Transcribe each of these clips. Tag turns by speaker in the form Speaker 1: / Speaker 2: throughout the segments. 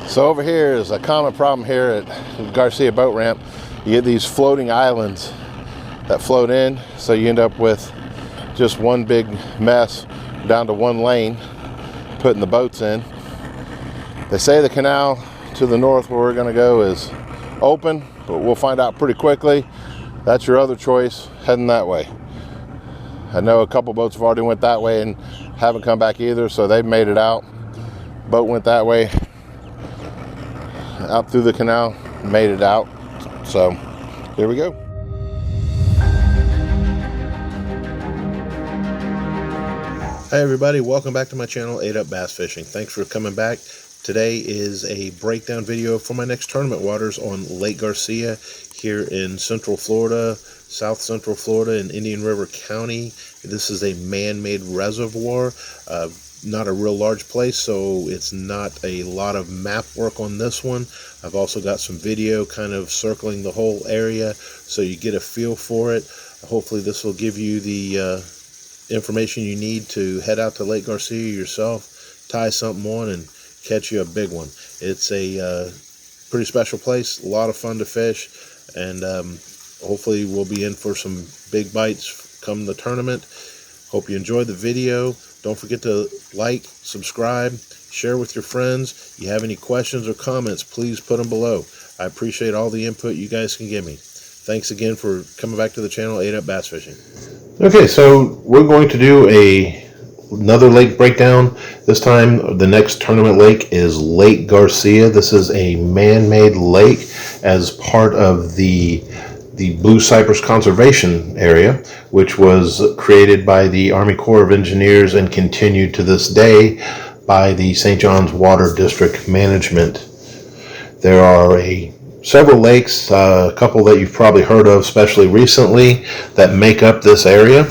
Speaker 1: So over here is a common problem here at Garcia boat ramp. You get these floating islands that float in, so you end up with just one big mess down to one lane putting the boats in. They say the canal to the north where we're going to go is open, but we'll find out pretty quickly. That's your other choice, heading that way. I know a couple boats have already went that way and haven't come back either, so they've made it out. Boat went that way out through the canal, made it out. So here we go. Hi everybody, welcome back to my channel, 8 Up Bass Fishing. Thanks for coming back. Today is a breakdown video for my next tournament waters on Lake Garcia here in Central Florida, South Central Florida in Indian River County. This is a man-made reservoir. Not a real large place, so it's not a lot of map work on this one. I've also got some video kind of circling the whole area so you get a feel for it. Hopefully this will give you the information you need to head out to Lake Garcia yourself, tie something on, and catch you a big one. It's a pretty special place, a lot of fun to fish, and hopefully we'll be in for some big bites come the tournament. Hope you enjoyed the video. Don't forget to like, subscribe, share with your friends. If you have any questions or comments, please put them below. I appreciate all the input you guys can give me. Thanks again for coming back to the channel, 8 Up Bass Fishing. Okay, so we're going to do another lake breakdown. This time, the next tournament lake is Lake Garcia. This is a man-made lake as part of the Blue Cypress Conservation area, which was created by the Army Corps of Engineers and continued to this day by the St. John's Water District Management. There are several lakes, a couple that you've probably heard of, especially recently, that make up this area.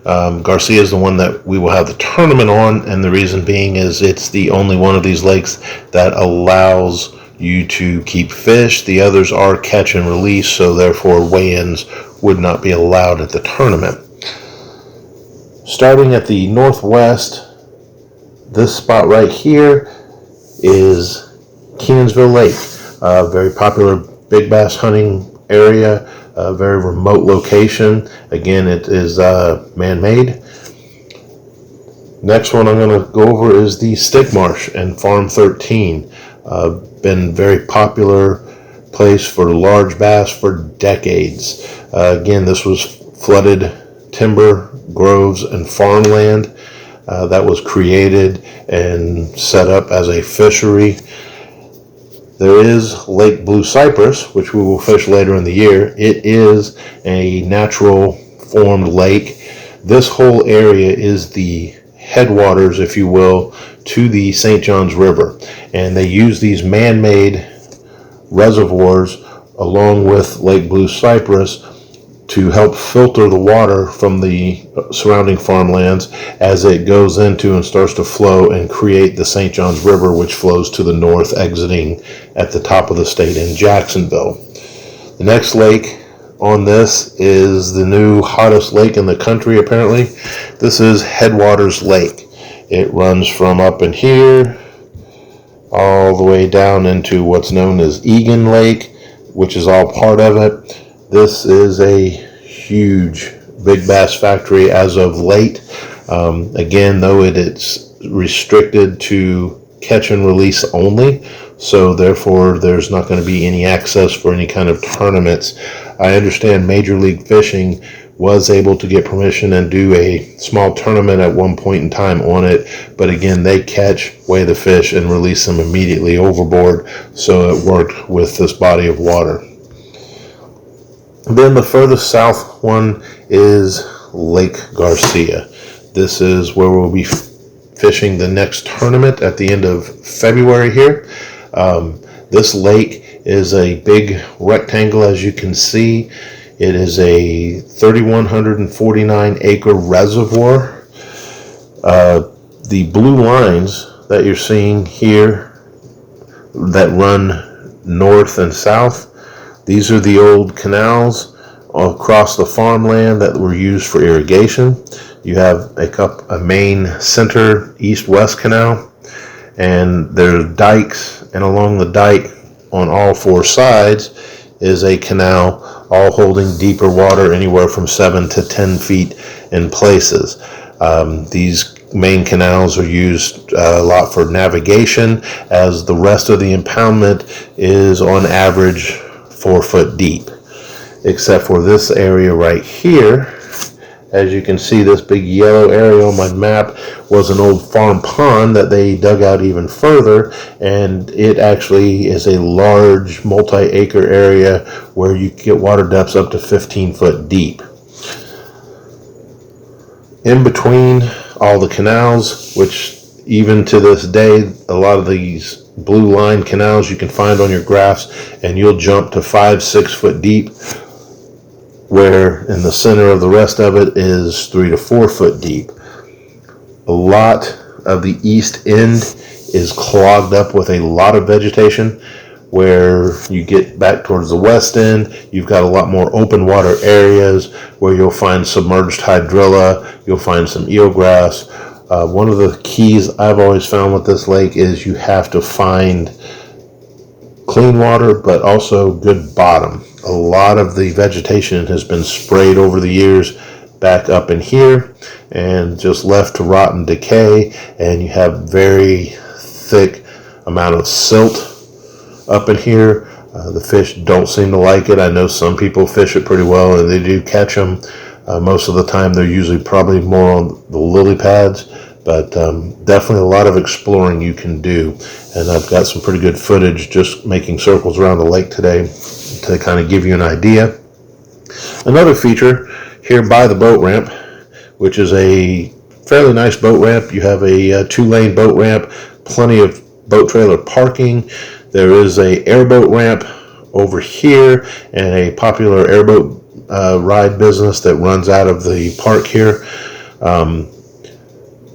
Speaker 1: Garcia is the one that we will have the tournament on, and the reason being is it's the only one of these lakes that allows you to keep fish. The others are catch and release, so therefore weigh-ins would not be allowed at the tournament. Starting at the northwest, this spot right here is Kenansville Lake, a very popular big bass hunting area, a very remote location. Again, it is man-made. Next one I'm going to go over is the Stick Marsh and Farm 13. Been very popular place for large bass for decades. Again, this was flooded timber, groves, and farmland that was created and set up as a fishery. There is Lake Blue Cypress, which we will fish later in the year. It is a natural formed lake. This whole area is the headwaters, if you will, to the St. John's River, and they use these man-made reservoirs along with Lake Blue Cypress to help filter the water from the surrounding farmlands as it goes into and starts to flow and create the St. John's River, which flows to the north, exiting at the top of the state in Jacksonville. The next lake on this is the new hottest lake in the country, apparently. This is Headwaters Lake. It runs from up in here all the way down into what's known as Egan Lake, which is all part of it. This is a huge big bass factory as of late. Again, though, it's restricted to catch and release only, so therefore there's not going to be any access for any kind of tournaments. I understand Major League Fishing was able to get permission and do a small tournament at one point in time on it, but again, they catch, weigh the fish, and release them immediately overboard, so it worked with this body of water. Then the furthest south one is Lake Garcia. This is where we'll be fishing the next tournament at the end of February here. This lake is a big rectangle, as you can see. It is a 3,149 acre reservoir. The blue lines that you're seeing here that run north and south, these are the old canals across the farmland that were used for irrigation. You have a main center east-west canal, and there's dikes, and along the dike on all four sides is a canal, all holding deeper water, anywhere from 7 to 10 feet in places. These main canals are used a lot for navigation, as the rest of the impoundment is on average 4 foot deep, except for this area right here. As you can see, this big yellow area on my map was an old farm pond that they dug out even further, and it actually is a large multi-acre area where you get water depths up to 15 foot deep. In between all the canals, which even to this day, a lot of these blue line canals you can find on your graphs, and you'll jump to 5-6 foot deep, where in the center of the rest of it is 3 to 4 foot deep. A lot of the east end is clogged up with a lot of vegetation. Where you get back towards the west end, you've got a lot more open water areas where you'll find submerged hydrilla, you'll find some eelgrass. One of the keys I've always found with this lake is you have to find clean water, but also good bottom. A lot of the vegetation has been sprayed over the years back up in here and just left to rot and decay, and you have very thick amount of silt up in here. The fish don't seem to like it. I know some people fish it pretty well, and they do catch them. Most of the time they're usually probably more on the lily pads, but definitely a lot of exploring you can do. And I've got some pretty good footage just making circles around the lake today to kind of give you an idea. Another feature here by the boat ramp, which is a fairly nice boat ramp. You have a 2-lane boat ramp, plenty of boat trailer parking. There is a airboat ramp over here and a popular airboat ride business that runs out of the park here.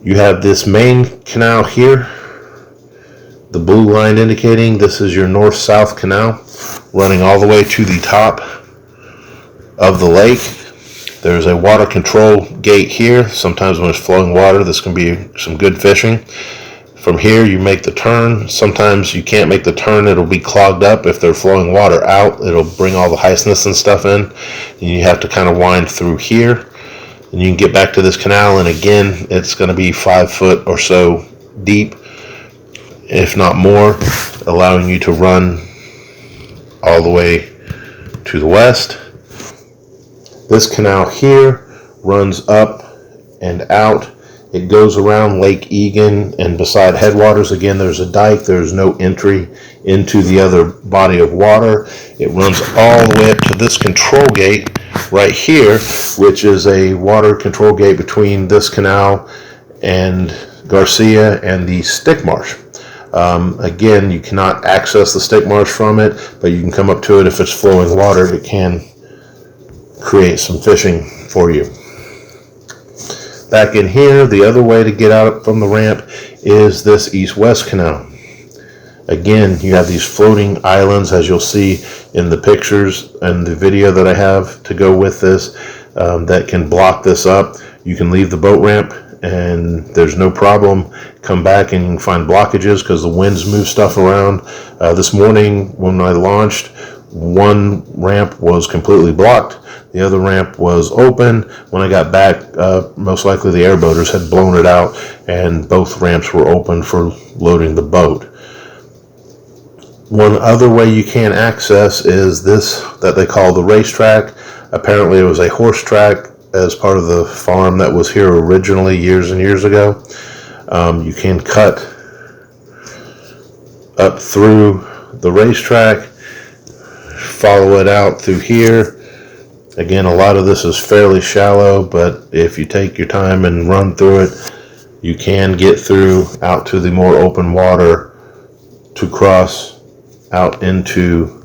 Speaker 1: You have this main canal here, the blue line indicating this is your north-south canal, running all the way to the top of the lake. There's a water control gate here. Sometimes when it's flowing water, this can be some good fishing. From here, you make the turn. Sometimes you can't make the turn. It'll be clogged up. If they're flowing water out, it'll bring all the hycinths and stuff in. And you have to kind of wind through here. And you can get back to this canal, and again, it's going to be 5 foot or so deep, if not more, allowing you to run all the way to the west. This canal here runs up and out. It goes around Lake Egan, and beside Headwaters, again, there's a dike. There's no entry into the other body of water. It runs all the way up to this control gate right here, which is a water control gate between this canal and Garcia and the Stick Marsh. Again, you cannot access the Stick Marsh from it, but you can come up to it if it's flowing water. It can create some fishing for you. Back in here, the other way to get out from the ramp is this east-west canal. Again, you have these floating islands, as you'll see in the pictures and the video that I have to go with this, that can block this up. You can leave the boat ramp and there's no problem. Come back and you can find blockages because the winds move stuff around. This morning when I launched, one ramp was completely blocked. The other ramp was open. When I got back, most likely the airboaters had blown it out, and both ramps were open for loading the boat. One other way you can access is this that they call the racetrack. Apparently it was a horse track as part of the farm that was here originally years and years ago. You can cut up through the racetrack, follow it out through here. Again, a lot of this is fairly shallow, but if you take your time and run through it, you can get through out to the more open water to cross out into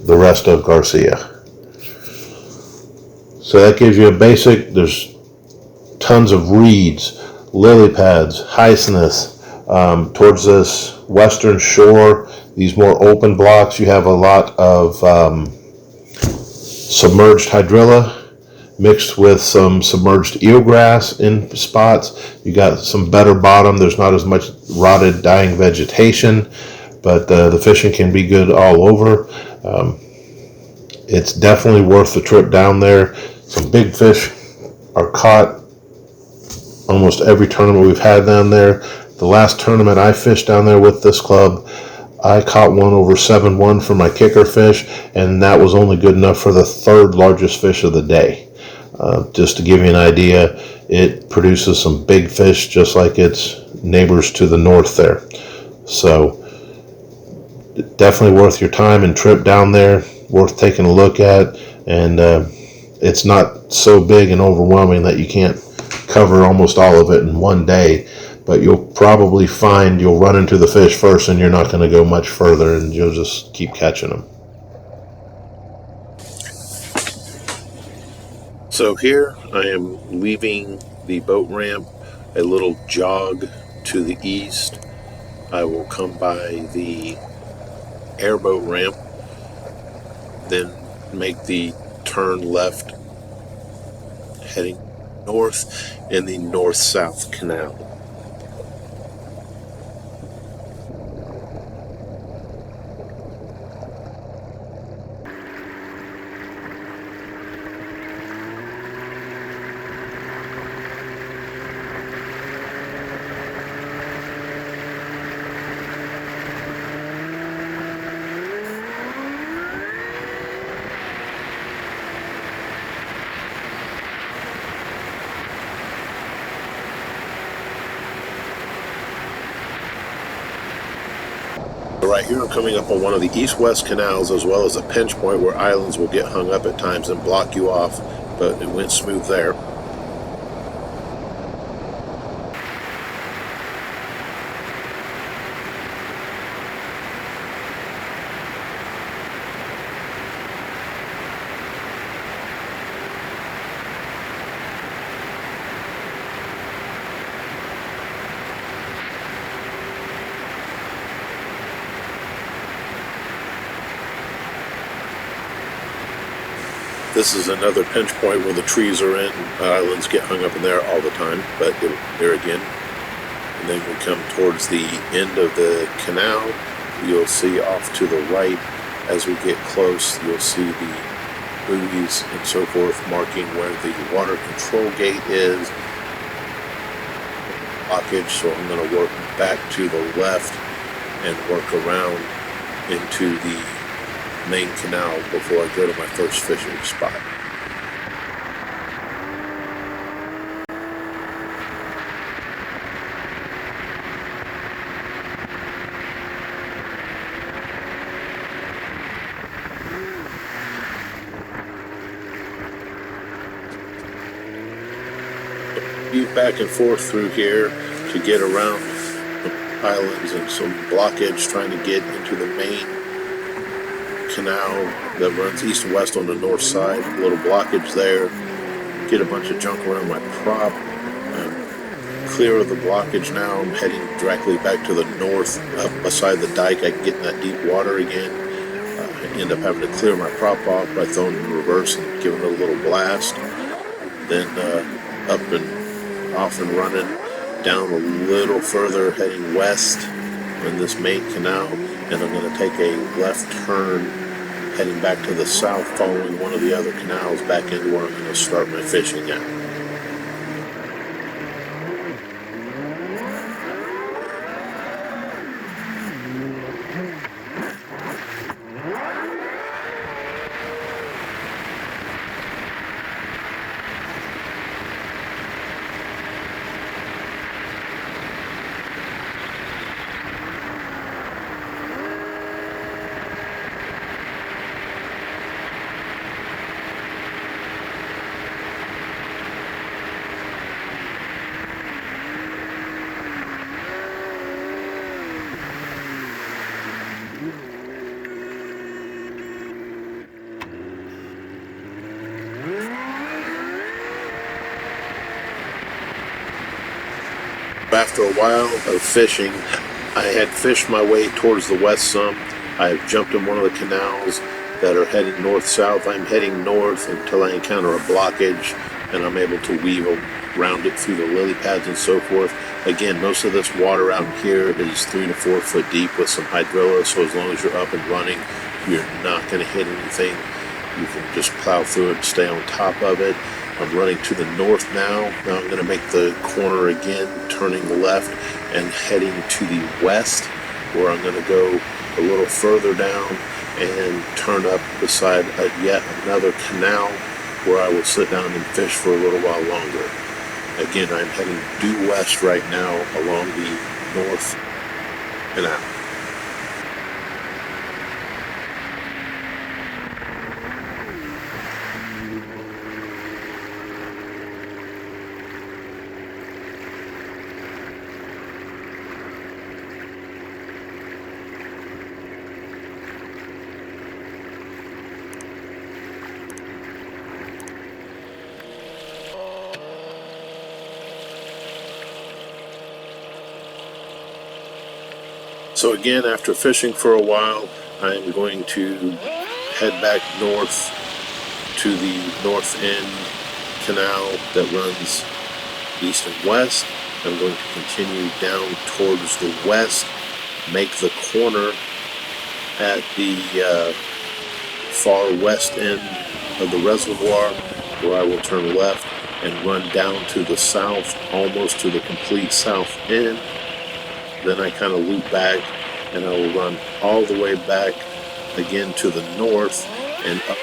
Speaker 1: the rest of Garcia. So that gives you a basic. There's tons of reeds, lily pads, hyacinths. Towards this western shore, these more open blocks, you have a lot of submerged hydrilla, mixed with some submerged eelgrass in spots. You got some better bottom. There's not as much rotted, dying vegetation, but the fishing can be good all over. It's definitely worth the trip down there. Some big fish are caught almost every tournament we've had down there. The last tournament I fished down there with this club, I caught one over 7-1 for my kicker fish, and that was only good enough for the third largest fish of the day. Just to give you an idea, it produces some big fish just like its neighbors to the north there. So definitely worth your time and trip down there, worth taking a look at, and it's not so big and overwhelming that you can't cover almost all of it in one day, but you'll probably find you'll run into the fish first and you're not going to go much further, and you'll just keep catching them. So here I am leaving the boat ramp, a little jog to the east. I will come by the airboat ramp, then make the turn left heading north in the north-south canal. Right here I'm coming up on one of the east-west canals, as well as a pinch point where islands will get hung up at times and block you off, but it went smooth there. This is another pinch point where the trees are in. Islands get hung up in there all the time, but there again. And then we come towards the end of the canal. You'll see off to the right, as we get close, you'll see the buoys and so forth marking where the water control gate is. Blockage, so I'm going to work back to the left and work around into the main canal before I go to my first fishing spot. Move back and forth through here to get around the islands and some blockage trying to get into the main canal that runs east and west on the north side. A little blockage there. Get a bunch of junk around my prop. I'm clear of the blockage now. I'm heading directly back to the north, up beside the dike. I can get in that deep water again. I end up having to clear my prop off by throwing it in reverse and giving it a little blast. Then up and off and running down a little further, heading west in this main canal, and I'm going to take a left turn heading back to the south, following one of the other canals back into where I'm going to start my fishing at. After a while of fishing, I had fished my way towards the west some. I jumped in one of the canals that are heading north-south. I'm heading north until I encounter a blockage, and I'm able to weave around it through the lily pads and so forth. Again, most of this water out here is 3 to 4 foot deep with some hydrilla, so as long as you're up and running, you're not going to hit anything. You can just plow through it and stay on top of it. I'm running to the north now. Now I'm going to make the corner again, turning left and heading to the west, where I'm going to go a little further down and turn up beside yet another canal, where I will sit down and fish for a little while longer. Again, I'm heading due west right now along the north canal. So again, after fishing for a while, I'm going to head back north to the north end canal that runs east and west. I'm going to continue down towards the west, make the corner at the far west end of the reservoir, where I will turn left and run down to the south, almost to the complete south end. Then I kind of loop back, and I will run all the way back again to the north and up.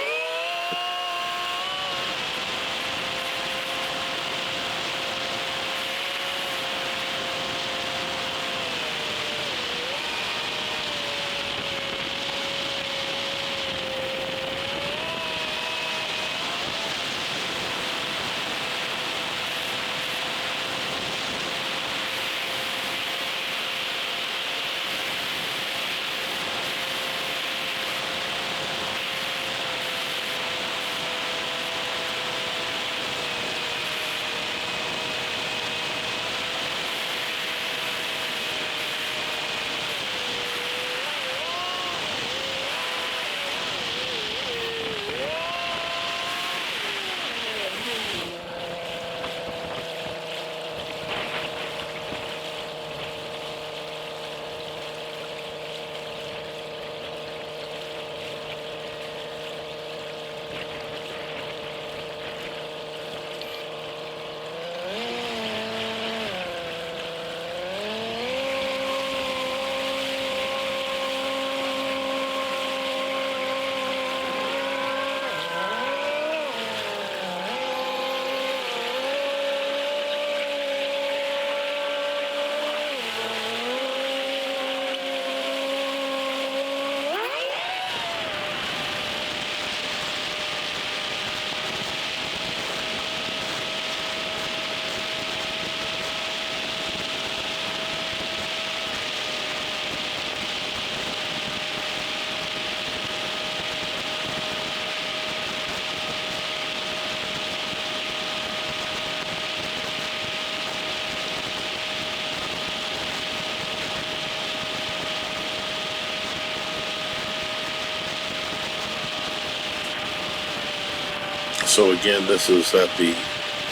Speaker 1: So again, this is at the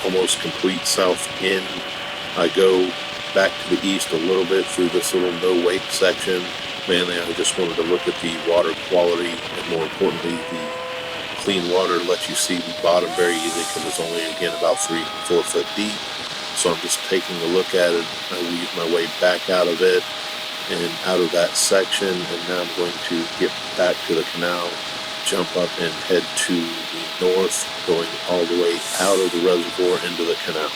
Speaker 1: almost complete south end. I go back to the east a little bit through this little no-wake section. Mainly, I just wanted to look at the water quality, and more importantly, the clean water lets you see the bottom very easily, because it's only, again, about 3 to 4 foot deep. So I'm just taking a look at it. I weave my way back out of it and out of that section, and now I'm going to get back to the canal, jump up and head to the north, going all the way out of the reservoir into the canal.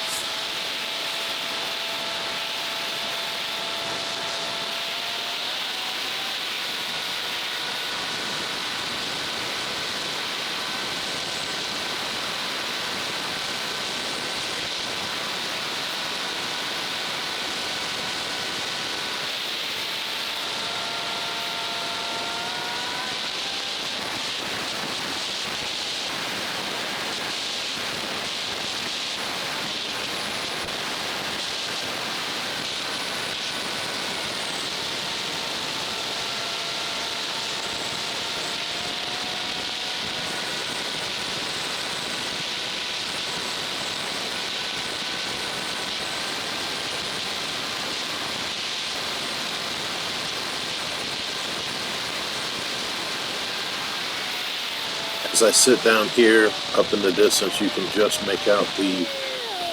Speaker 1: As I sit down here, up in the distance, you can just make out the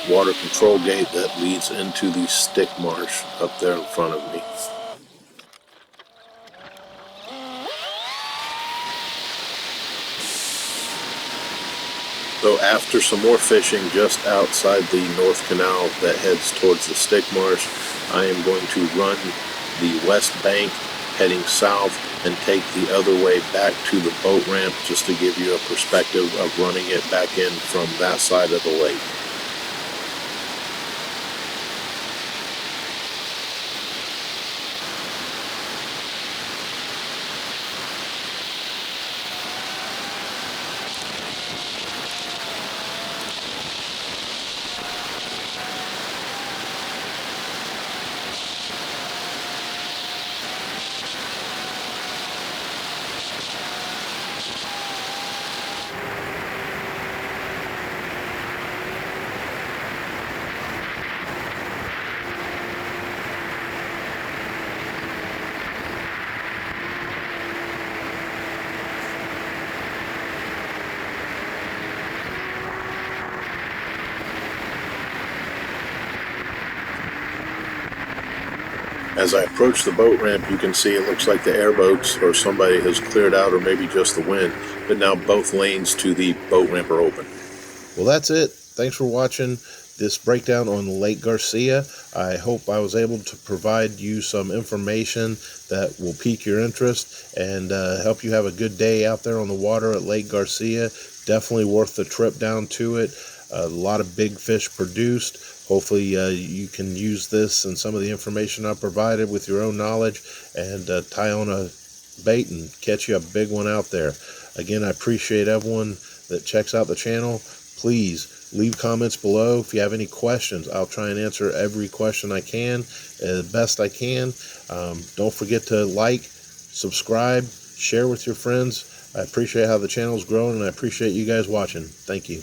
Speaker 1: water control gate that leads into the Stick Marsh up there in front of me. So after some more fishing just outside the North Canal that heads towards the Stick Marsh, I am going to run the west bank heading south and take the other way back to the boat ramp, just to give you a perspective of running it back in from that side of the lake. As I approach the boat ramp, you can see it looks like the airboats or somebody has cleared out, or maybe just the wind, but now both lanes to the boat ramp are open. Well, that's it. Thanks for watching this breakdown on Lake Garcia. I hope I was able to provide you some information that will pique your interest and help you have a good day out there on the water at Lake Garcia. Definitely worth the trip down to it. A lot of big fish produced. Hopefully you can use this and some of the information I provided with your own knowledge and tie on a bait and catch you a big one out there. Again, I appreciate everyone that checks out the channel. Please leave comments below if you have any questions. I'll try and answer every question I can, the best I can. Don't forget to like, subscribe, share with your friends. I appreciate how the channel's growing, and I appreciate you guys watching. Thank you.